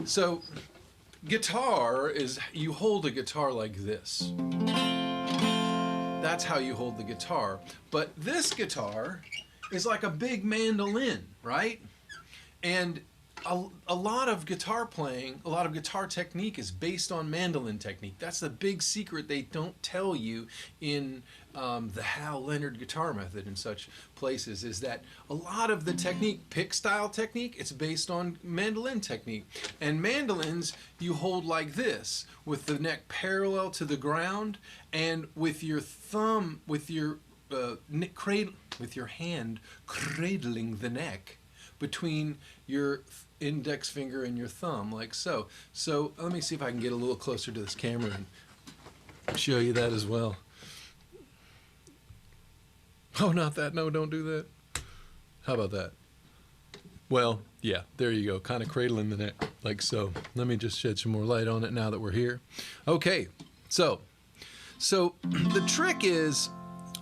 So guitar is, you hold a guitar like this. That's how you hold the guitar. But this guitar is like a big mandolin, right? And a lot of guitar playing, a lot of guitar technique is based on mandolin technique. That's the big secret they don't tell you in the Hal Leonard guitar method and such places, is that a lot of the technique, pick style technique, it's based on mandolin technique. And mandolins you hold like this, with the neck parallel to the ground, and with your thumb, with your with your hand cradling the neck between your index finger and your thumb, like so. So let me see if I can get a little closer to this camera and show you that as well. Oh, not that. No, don't do that. How about that? Well, yeah, there you go. Kind of cradling the neck, like so. Let me just shed some more light on it now that we're here. Okay, so the trick is,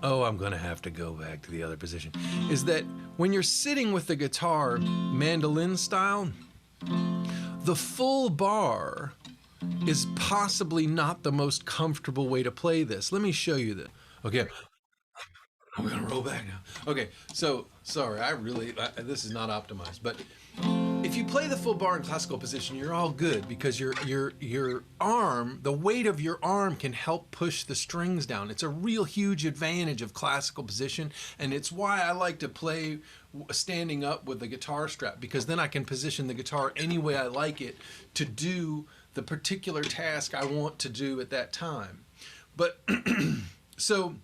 oh, I'm gonna have to go back to the other position, is that when you're sitting with the guitar mandolin style, the full bar is possibly not the most comfortable way to play this. Let me show you this. Okay, I'm gonna roll back now. Okay, so sorry, this is not optimized, but if you play the full bar in classical position, you're all good, because your arm, the weight of your arm can help push the strings down. It's a real huge advantage of classical position, and it's why I like to play standing up with the guitar strap, because then I can position the guitar any way I like it to do the particular task I want to do at that time. But so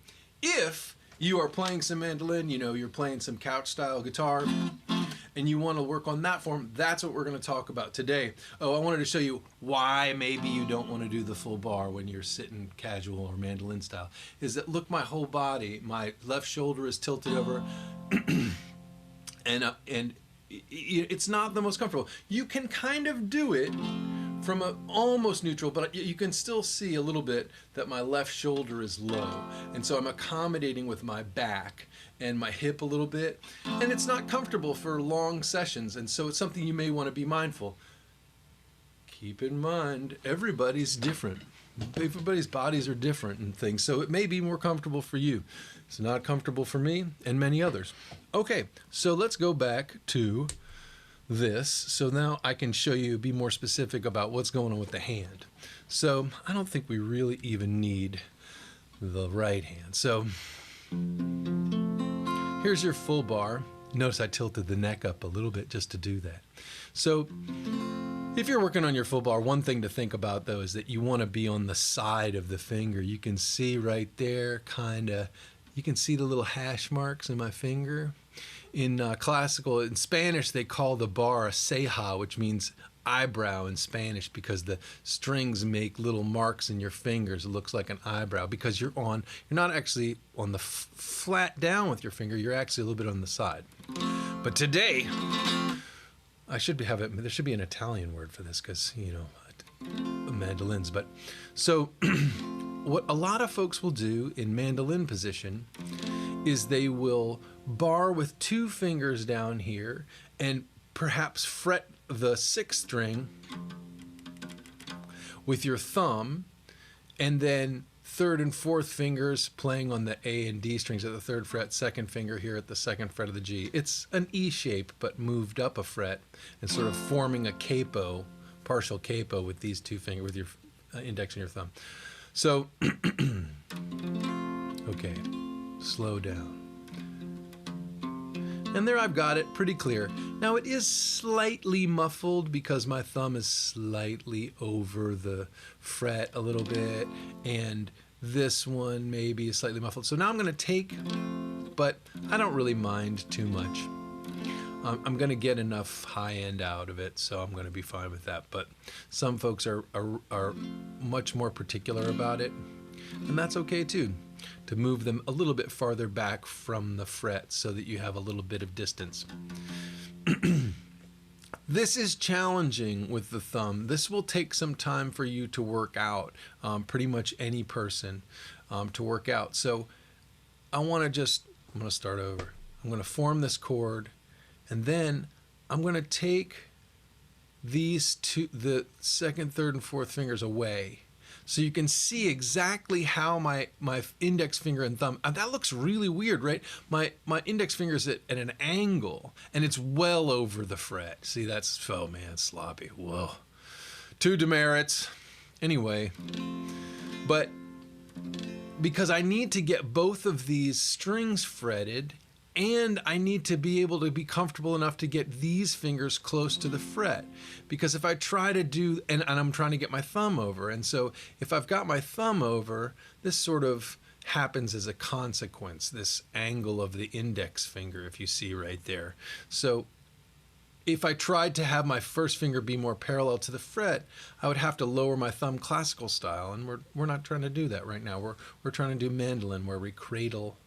if you are playing some mandolin, you know, you're playing some couch style guitar, and you want to work on that form, that's what we're going to talk about today. Oh, I wanted to show you why maybe you don't want to do the full bar when you're sitting casual or mandolin style. Is that, look, my whole body, my left shoulder is tilted over, and it's not the most comfortable. You can kind of do it from a almost neutral, but you can still see a little bit that my left shoulder is low, and so I'm accommodating with my back and my hip a little bit, and it's not comfortable for long sessions, and so it's something you may want to be mindful. Keep in mind, everybody's different. Everybody's bodies are different and things, so it may be more comfortable for you. It's not comfortable for me and many others. Okay, so let's go back to this. So now I can show you, be more specific about what's going on with the hand. So I don't think we really even need the right hand. So here's your full bar. Notice I tilted the neck up a little bit just to do that. So if you're working on your full bar, one thing to think about though is that you want to be on the side of the finger. You can see right there, kinda, you can see the little hash marks in my finger. In classical, in Spanish, they call the bar a ceja, which means eyebrow in Spanish, because the strings make little marks in your fingers. It looks like an eyebrow because you're not actually on the flat down with your finger. You're actually a little bit on the side. But today, there should be an Italian word for this, because, you know, mandolins. But so what a lot of folks will do in mandolin position is they will bar with two fingers down here and perhaps fret the sixth string with your thumb, and then third and fourth fingers playing on the A and D strings at the third fret, second finger here at the second fret of the G. It's an E shape but moved up a fret, and sort of forming a capo, partial capo with these two fingers, with your index and your thumb. So okay, slow down. And there I've got it pretty clear. Now it is slightly muffled because my thumb is slightly over the fret a little bit, and this one maybe is slightly muffled. So now I'm gonna take, but I don't really mind too much. I'm gonna get enough high end out of it, so I'm gonna be fine with that. But some folks are much more particular about it, and that's okay too, to move them a little bit farther back from the fret so that you have a little bit of distance. This is challenging with the thumb. This will take some time for you to work out, pretty much any person to work out. So I'm going to start over. I'm going to form this chord, and then I'm going to take these two, the second, third, and fourth fingers away. So you can see exactly how my index finger and thumb, and that looks really weird, right? My index finger is at an angle, and it's well over the fret. See, that's, oh man, sloppy. Whoa. Two demerits. Anyway, but because I need to get both of these strings fretted, and I need to be able to be comfortable enough to get these fingers close to the fret. Because if I try to do, and I'm trying to get my thumb over, and so if I've got my thumb over, this sort of happens as a consequence, this angle of the index finger, if you see right there. So if I tried to have my first finger be more parallel to the fret, I would have to lower my thumb classical style, and we're not trying to do that right now. We're trying to do mandolin, where we cradle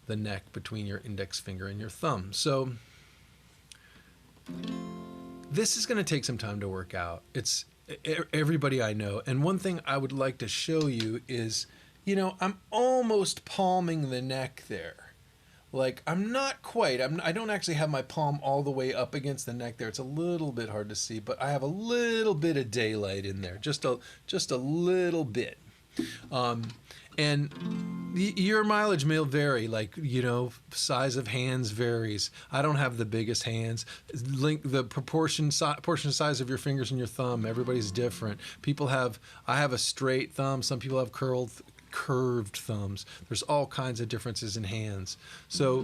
the neck between your index finger and your thumb. So this is going to take some time to work out. It's everybody I know. And one thing I would like to show you is, you know, I'm almost palming the neck there. Like, I'm not quite. I don't actually have my palm all the way up against the neck there. It's a little bit hard to see, but I have a little bit of daylight in there, just a little bit. And your mileage may vary, like, you know, size of hands varies. I don't have the biggest hands. The portion size of your fingers and your thumb, everybody's different. I have a straight thumb. Some people have curved thumbs. There's all kinds of differences in hands. So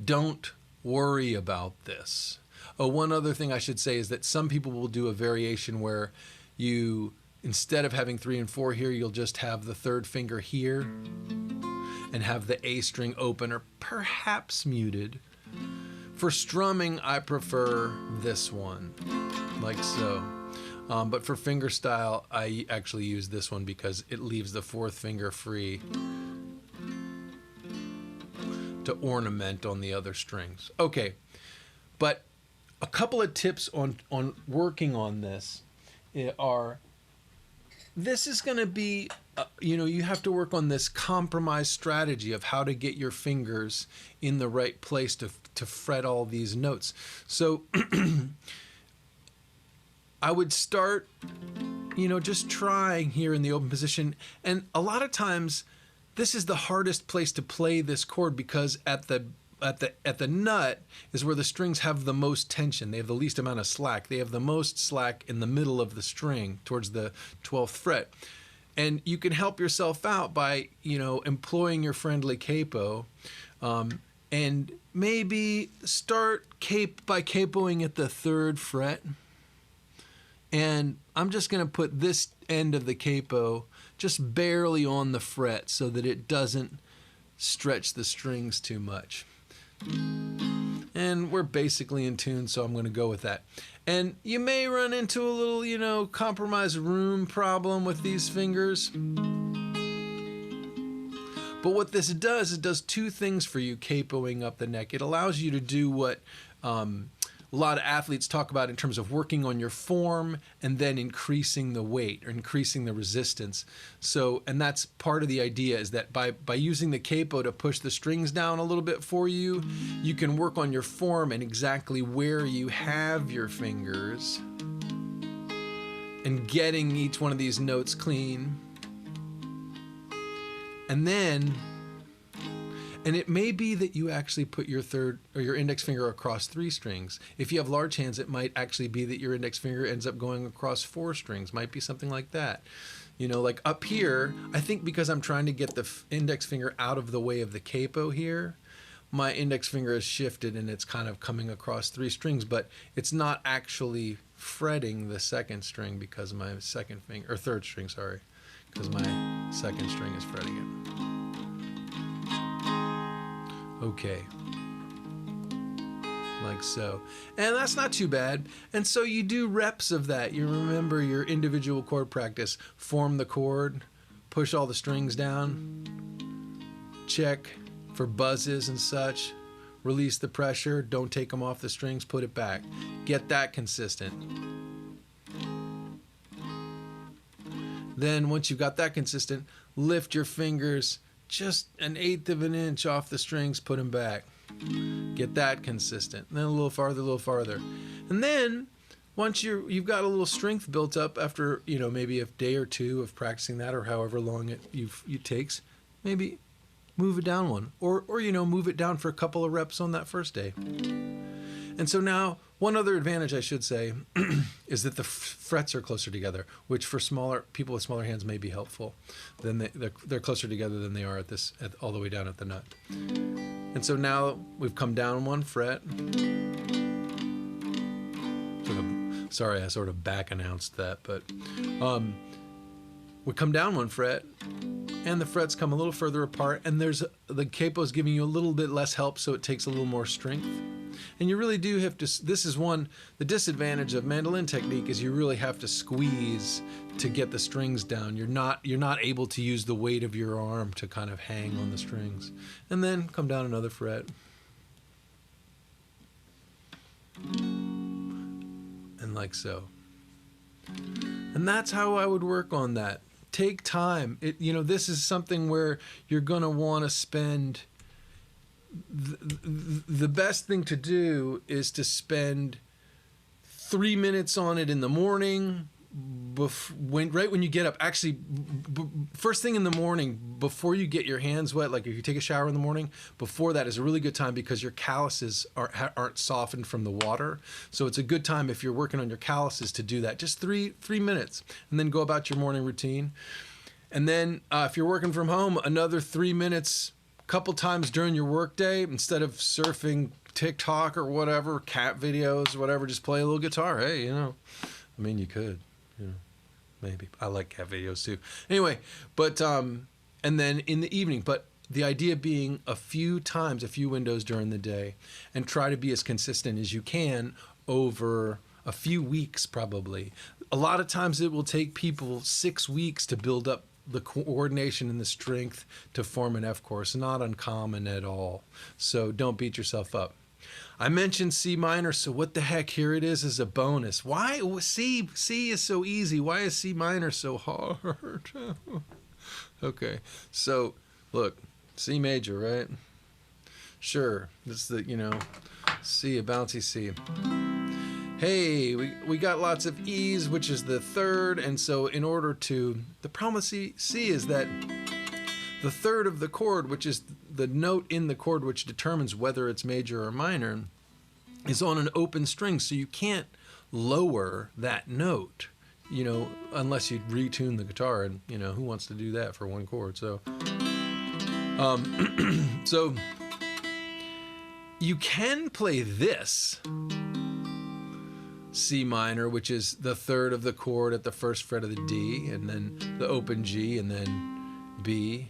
don't worry about this. Oh, one other thing I should say is that some people will do a variation where you, instead of having 3 and 4 here, you'll just have the third finger here and have the A string open or perhaps muted. For strumming, I prefer this one, like so. But for finger style, I actually use this one because it leaves the fourth finger free to ornament on the other strings. Okay, but a couple of tips on working on this are, this is going to be, you know, you have to work on this compromise strategy of how to get your fingers in the right place to fret all these notes. So I would start, you know, just trying here in the open position. And a lot of times this is the hardest place to play this chord, because at the nut is where the strings have the most tension. They have the least amount of slack. They have the most slack in the middle of the string towards the 12th fret. And you can help yourself out by, you know, employing your friendly capo, and maybe start by capoing at the 3rd fret. And I'm just going to put this end of the capo just barely on the fret so that it doesn't stretch the strings too much. And we're basically in tune, so I'm going to go with that. And you may run into a little, you know, compromise room problem with these fingers. But what this does, it does two things for you capoing up the neck. It allows you to do what a lot of athletes talk about in terms of working on your form and then increasing the weight or increasing the resistance. So, and that's part of the idea, is that by using the capo to push the strings down a little bit for you, you can work on your form and exactly where you have your fingers and getting each one of these notes clean. And it may be that you actually put your third or your index finger across 3 strings. If you have large hands, it might actually be that your index finger ends up going across 4 strings. Might be something like that. You know, like up here, I think because I'm trying to get the index finger out of the way of the capo here, my index finger is shifted and it's kind of coming across 3 strings, but it's not actually fretting the 2nd string because my 2nd finger, or 3rd string, sorry, because my 2nd string is fretting it. Okay, like so. And that's not too bad. And so you do reps of that. You remember your individual chord practice. Form the chord, push all the strings down, check for buzzes and such, release the pressure, don't take them off the strings, put it back. Get that consistent. Then once you've got that consistent, lift your fingers just 1/8 of an inch off the strings, put them back. Get that consistent. And then a little farther. And then once you've got a little strength built up after, maybe a day or two of practicing that, or however long it takes, maybe move it down one, or move it down for a couple of reps on that first day. And so now, one other advantage I should say is that the frets are closer together, which for people with smaller hands may be helpful. Then they're closer together than they are all the way down at the nut. And so now we've come down one fret. Sorry, I sort of back announced that, but we come down one fret, and the frets come a little further apart, and the capo is giving you a little bit less help, so it takes a little more strength. And you really do have to, the disadvantage of mandolin technique is you really have to squeeze to get the strings down. You're not able to use the weight of your arm to kind of hang on the strings. And then come down another fret. And like so. And that's how I would work on that. Take time. This is something where you're going to want to spend. The best thing to do is to spend 3 minutes on it in the morning, right when you get up. Actually, first thing in the morning, before you get your hands wet, like if you take a shower in the morning, before that is a really good time because your calluses aren't softened from the water. So it's a good time if you're working on your calluses to do that. Just three minutes, and then go about your morning routine. And then if you're working from home, another 3 minutes. Couple times during your workday, instead of surfing TikTok or whatever, cat videos, whatever, just play a little guitar. Hey, you could, maybe. I like cat videos too. Anyway, but and then in the evening. But the idea being a few windows during the day, and try to be as consistent as you can over a few weeks, probably. A lot of times it will take people 6 weeks to build up the coordination and the strength to form an F chord. Not uncommon at all. So don't beat yourself up. I mentioned C minor, so what the heck? Here it is as a bonus. Why? C is so easy. Why is C minor so hard? Okay, so look, C major, right? Sure, this is the, C, a bouncy C. Hey, we got lots of E's, which is the third, and so the problem with C is that the third of the chord, which is the note in the chord which determines whether it's major or minor, is on an open string, so you can't lower that note, unless you retune the guitar, and who wants to do that for one chord? So, so you can play this. C minor, which is the third of the chord at the first fret of the D, and then the open G, and then B,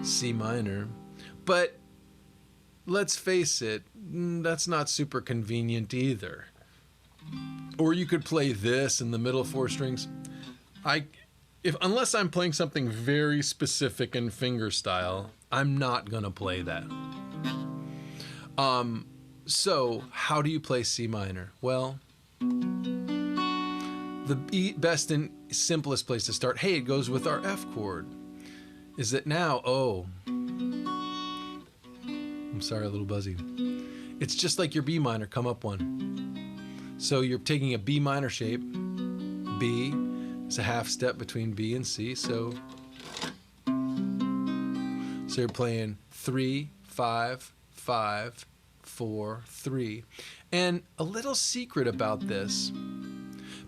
C minor. But let's face it, that's not super convenient either. Or you could play this in the middle 4 strings. Unless I'm playing something very specific in finger style, I'm not gonna play that. So, how do you play C minor? Well, the best and simplest place to start, it goes with our F chord, is that now, I'm sorry, a little buzzy. It's just like your B minor, come up one. So you're taking a B minor shape, B, it's a half step between B and C, so you're playing 3, 5, 5, 4, 3. And a little secret about this,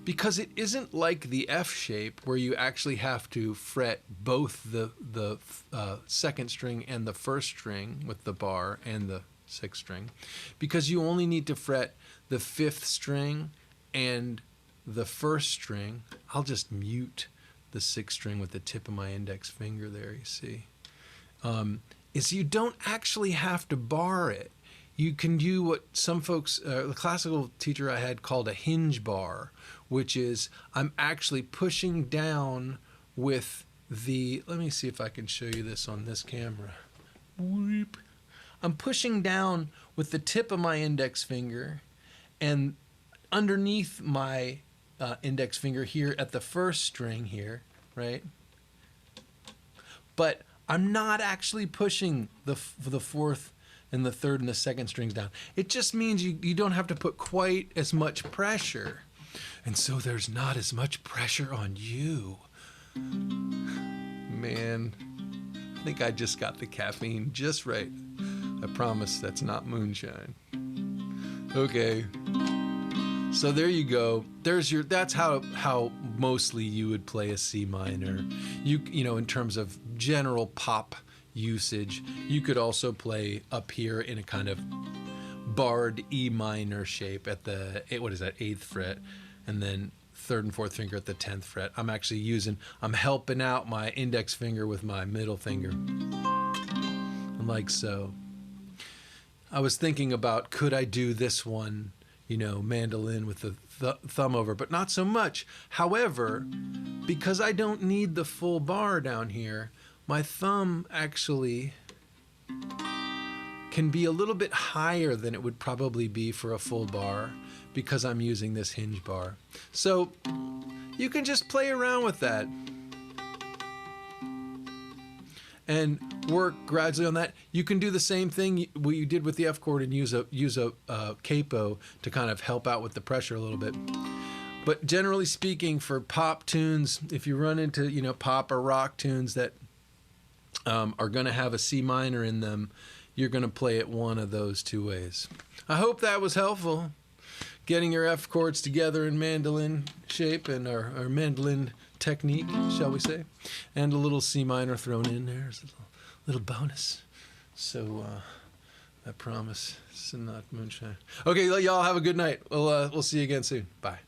because it isn't like the F shape where you actually have to fret both the second string and the first string with the bar and the 6th string, because you only need to fret the 5th string and the 1st string. I'll just mute the 6th string with the tip of my index finger there, you see. Is you don't actually have to bar it. You can do what some folks, the classical teacher I had called a hinge bar, which is I'm actually pushing down with let me see if I can show you this on this camera. Whoop. I'm pushing down with the tip of my index finger, and underneath my index finger here at the 1st string here, right? But I'm not actually pushing the fourth and the third and the second strings down. It just means you don't have to put quite as much pressure. And so there's not as much pressure on you. Man, I think I just got the caffeine just right. I promise that's not moonshine. Okay. So there you go. That's how mostly you would play a C minor. You know, in terms of general pop usage, you could also play up here in a kind of barred E minor shape at the, what is that, 8th fret, and then 3rd and 4th finger at the 10th fret. I'm helping out my index finger with my middle finger. Like so. I was thinking about, could I do this one, you know, mandolin with the thumb over, but not so much. However, because I don't need the full bar down here, my thumb actually can be a little bit higher than it would probably be for a full bar because I'm using this hinge bar. So you can just play around with that and work gradually on that. You can do the same thing what you did with the F chord and use a capo to kind of help out with the pressure a little bit. But generally speaking, for pop tunes, if you run into, you know, pop or rock tunes that are going to have a C minor in them, you're going to play it one of those two ways. I hope that was helpful. Getting your F chords together in mandolin shape and our mandolin technique, shall we say, and a little C minor thrown in there as a little bonus. So I promise it's not moonshine. Okay, y'all have a good night. We'll see you again soon. Bye.